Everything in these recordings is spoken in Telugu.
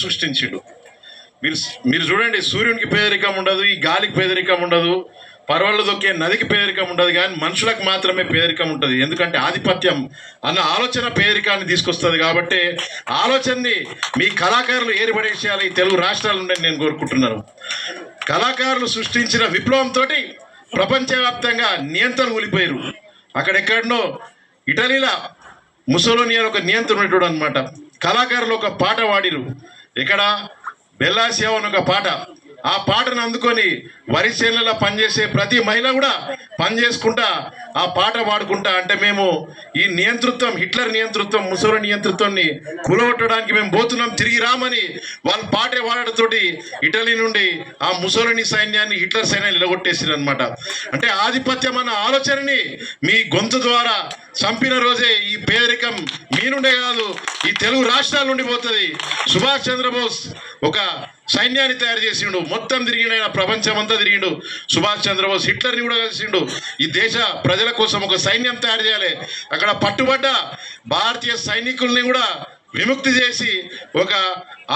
సృష్టించిండు. మీరు మీరు చూడండి, సూర్యునికి పేదరికం ఉండదు, ఈ గాలికి పేదరికం ఉండదు, పర్వాళ్ళు దొక్కే నదికి పేదరికం ఉండదు, కానీ మనుషులకు మాత్రమే పేదరికం ఉంటుంది. ఎందుకంటే ఆధిపత్యం అన్న ఆలోచన పేదరికాన్ని తీసుకొస్తుంది. కాబట్టి ఆలోచనని మీ కళాకారులు ఏర్పడేసేయాలి ఈ తెలుగు రాష్ట్రాలు ఉండని నేను కోరుకుంటున్నాను. కళాకారులు సృష్టించిన విప్లవంతో ప్రపంచవ్యాప్తంగా నియంత్రణ కూలిపోయారు. అక్కడెక్కడనో ఇటలీలో ముసోలిని అని ఒక నియంత్రణుడు అనమాట. కళాకారులు ఒక పాట పాడిరు. ఇక్కడ బెల్లాసియా అని ఒక పాట. ఆ పాటను అందుకొని వరి చేనులలో పనిచేసే ప్రతి మహిళ కూడా పనిచేసుకుంటా ఆ పాట పాడుకుంటా, అంటే మేము ఈ నియంతృత్వం, హిట్లర్ నియంతృత్వం, ముసోలిని నియంతృత్వాన్ని కూలగొట్టడానికి మేము పోతున్నాం, తిరిగి రామని వాళ్ళు పాటే పాడటతోటి ఇటలీ నుండి ఆ ముసోలిని సైన్యాన్ని, హిట్లర్ సైన్యాన్ని నిలగొట్టేసారు అనమాట. అంటే ఆధిపత్యం అన్న ఆలోచనని మీ గొంతు ద్వారా చంపిన రోజే ఈ పేదరికం మీ నుండే కాదు, ఈ తెలుగు రాష్ట్రాల నుండి పోతుంది. సుభాష్ చంద్రబోస్ ఒక సైన్యాన్ని తయారు చేసిండు, మొత్తం తిరిగిండు, ఆయన ప్రపంచం అంతా తిరిగిండు సుభాష్ చంద్రబోస్. హిట్లర్ని కూడా కలిసిండు. ఈ దేశ ప్రజల కోసం ఒక సైన్యం తయారు చేయాలి, అక్కడ పట్టుబడ్డ భారతీయ సైనికుల్ని కూడా విముక్తి చేసి ఒక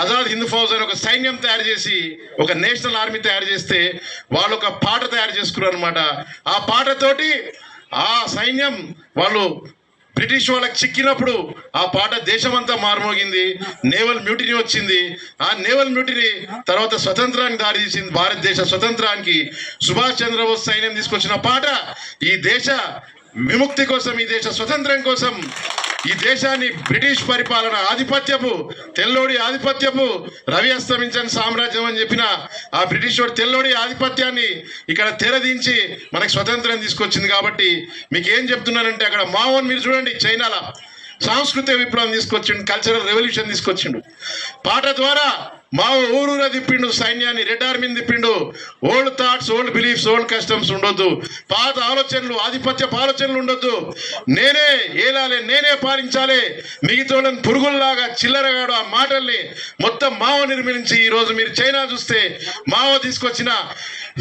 ఆజాద్ హిందూ ఫౌజ్ అని ఒక సైన్యం తయారు చేసి, ఒక నేషనల్ ఆర్మీ తయారు చేస్తే వాళ్ళు ఒక పాట తయారు చేసుకున్నారు అనమాట. ఆ పాటతోటి ఆ సైన్యం వాళ్ళు బ్రిటిష్ వాళ్ళకి చిక్కినప్పుడు ఆ పాట దేశమంతా మారుమోగింది. నేవల్ మ్యూటినీ వచ్చింది. ఆ నేవల్ మ్యూటినీ తర్వాత స్వతంత్రానికి దారి తీసింది. భారతదేశ స్వతంత్రానికి సుభాష్ చంద్రబోస్ సైన్యం తీసుకొచ్చిన పాట ఈ దేశ విముక్తి కోసం, ఈ దేశ స్వతంత్రం కోసం, ఈ దేశాన్ని బ్రిటిష్ పరిపాలన ఆధిపత్యపు, తెల్లోడి ఆధిపత్యపు, రవి అస్తమించని సామ్రాజ్యం అని చెప్పిన ఆ బ్రిటిష్ వాడు తెల్లోడి ఆధిపత్యాన్ని ఇక్కడ తెరదించి మనకు స్వతంత్రం తీసుకొచ్చింది. కాబట్టి మీకు ఏం చెప్తున్నానంటే, అక్కడ మావోని మీరు చూడండి, చైనాలో సాంస్కృతిక విప్లవం తీసుకొచ్చిండు, కల్చరల్ రెవల్యూషన్ తీసుకొచ్చిండు. పాట ద్వారా మా ఊరూర తిప్పిండు సైన్యాన్ని, రెడ్ ఆర్మీని తిప్పిండు. Old thoughts, old beliefs, old customs ఉండొద్దు, పాత ఆలోచనలు, ఆధిపత్య ఆలోచనలు ఉండొద్దు. నేనే ఏలాలి, నేనే పాలించాలి, మిగతాలను పురుగుల్లాగా చిల్లరగాడు ఆ మాటల్ని మొత్తం మావో నిర్మించి ఈరోజు మీరు చైనా చూస్తే మావో తీసుకొచ్చిన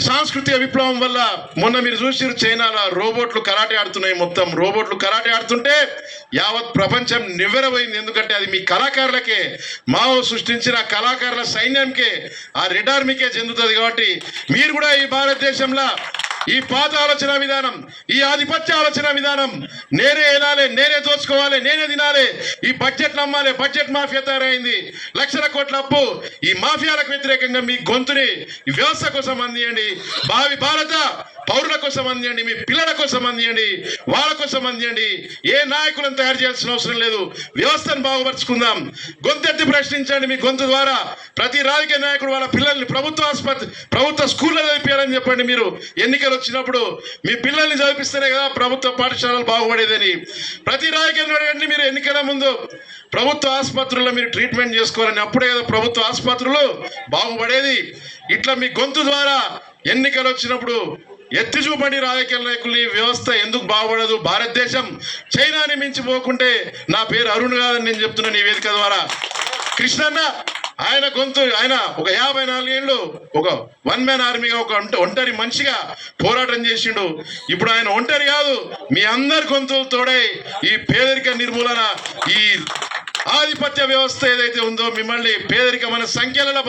సాంస్కృతిక విప్లవం వల్ల మొన్న మీరు చూసిరు చైనాలో రోబోట్లు కరాటే ఆడుతున్నాయి. మొత్తం రోబోట్లు కరాటే ఆడుతుంటే యావత్ ప్రపంచం నివ్వెరపోయింది. ఎందుకంటే అది మీ కళాకారులకే, మావో సృష్టించిన కళాకారుల సైన్యానికే, ఆ రెడ్ ఆర్మీకే చెందుతుంది. కాబట్టి మీరు కూడా ఈ భారతదేశంలో ఈ పాత ఆలోచన విధానం, ఈ ఆధిపత్య ఆలోచన విధానం, నేనే ఏలాలి, నేనే దోచుకోవాలి, నేనే తినాలి, ఈ బడ్జెట్ నమ్మాలి, బడ్జెట్ మాఫియా తయారైంది, లక్షల కోట్ల అప్పు, ఈ మాఫియాలకు వ్యతిరేకంగా మీ గొంతుని ఈ వ్యవస్థ కోసం అందియండి. భావి భారత పౌరుల కోసం అందియండి, మీ పిల్లల కోసం అందియండి, వాళ్ళ కోసం అందియండి. ఏ నాయకులను తయారు చేయాల్సిన అవసరం లేదు. వ్యవస్థను బాగుపరుచుకుందాం. గొంతెత్తి ప్రశ్నించండి. మీ గొంతు ద్వారా ప్రతి రాజకీయ నాయకుడు వాళ్ళ పిల్లల్ని ప్రభుత్వ స్కూల్లో చదివించాలని చెప్పండి. మీరు ఎన్నికలు వచ్చినప్పుడు మీ పిల్లల్ని చదివిస్తేనే కదా ప్రభుత్వ పాఠశాలలు బాగుపడేదని. ప్రతి రాజకీయ నాయకుడిని మీరు ఎన్నికల ముందు ప్రభుత్వ ఆసుపత్రుల్లో మీరు ట్రీట్మెంట్ చేసుకోవాలని, అప్పుడే కదా ప్రభుత్వ ఆసుపత్రులు బాగుపడేది. ఇట్లా మీ గొంతు ద్వారా ఎన్నికలు వచ్చినప్పుడు ఎత్తి చూపండి రాజకీయ నాయకుల్ని. వ్యవస్థ ఎందుకు బాగుపడదు? భారతదేశం చైనాని మించిపోకుంటే నా పేరు అరుణ్ కాదని నేను చెప్తున్నాను ఈ వేదిక ద్వారా. కృష్ణన్న ఆయన గొంతు, ఆయన ఒక 54 ఏళ్ళు ఒక వన్ మ్యాన్ ఆర్మీగా, ఒక ఒంటరి మనిషిగా పోరాటం చేసిండు. ఇప్పుడు ఆయన ఒంటరి కాదు, మీ అందరి గొంతులు తోడై ఈ పేదరిక నిర్మూలన, ఈ ఆధిపత్య వ్యవస్థ ఏదైతే ఉందో మిమ్మల్ని పేదరికమైన సంఖ్యలలో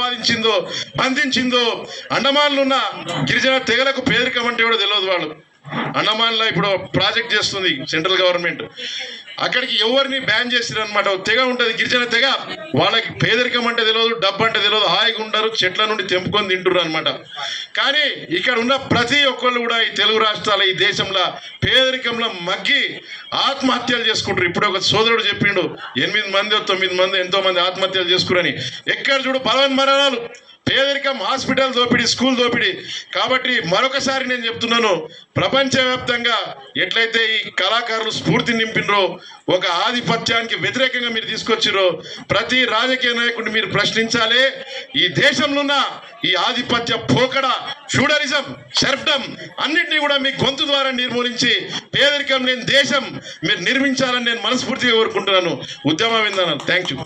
బంధించిందో. అండమాన్లో ఉన్న గిరిజన తెగలకు పేదరికం అంటే కూడా తెలియదు. వాళ్ళు అండమాన్లో ఇప్పుడు ప్రాజెక్ట్ చేస్తుంది సెంట్రల్ గవర్నమెంట్, అక్కడికి ఎవరిని బ్యాన్ చేసిరు అనమాట. తెగ ఉంటుంది, గిరిజన తెగ, వాళ్ళకి పేదరికం అంటే తెలియదు, డబ్బు అంటే తెలియదు, హాయిగా ఉంటారు, చెట్ల నుండి తెంపుకొని తింటారు అనమాట. కానీ ఇక్కడ ఉన్న ప్రతి ఒక్కళ్ళు కూడా ఈ తెలుగు రాష్ట్రాల, ఈ దేశంలో పేదరికంలో మగ్గి ఆత్మహత్యలు చేసుకుంటారు. ఇప్పుడు ఒక సోదరుడు చెప్పిండు 8 మంది 9 మంది ఎంతో మంది ఆత్మహత్యలు చేసుకురని. ఎక్కడ చూడు బలవన్మరణాలు, పేదరికం, హాస్పిటల్ దోపిడీ, స్కూల్ దోపిడీ. కాబట్టి మరొకసారి నేను చెప్తున్నాను, ప్రపంచవ్యాప్తంగా ఎట్లయితే ఈ కళాకారులు స్ఫూర్తి నింపినరో, ఒక ఆధిపత్యానికి వ్యతిరేకంగా మీరు తీసుకొచ్చిరో, ప్రతి రాజకీయ నాయకుడిని మీరు ప్రశ్నించాలి. ఈ దేశంలో ఉన్న ఈ ఆధిపత్య పోకడ, ఫ్యూడలిజం, షర్ఫ్డమ్ అన్నింటినీ కూడా మీ గొంతు ద్వారా నిర్మూలించి పేదరికం లేని దేశం మీరు నిర్మించాలని నేను మనస్ఫూర్తిగా కోరుకుంటున్నాను. ఉద్యమం విందాను. Thank you.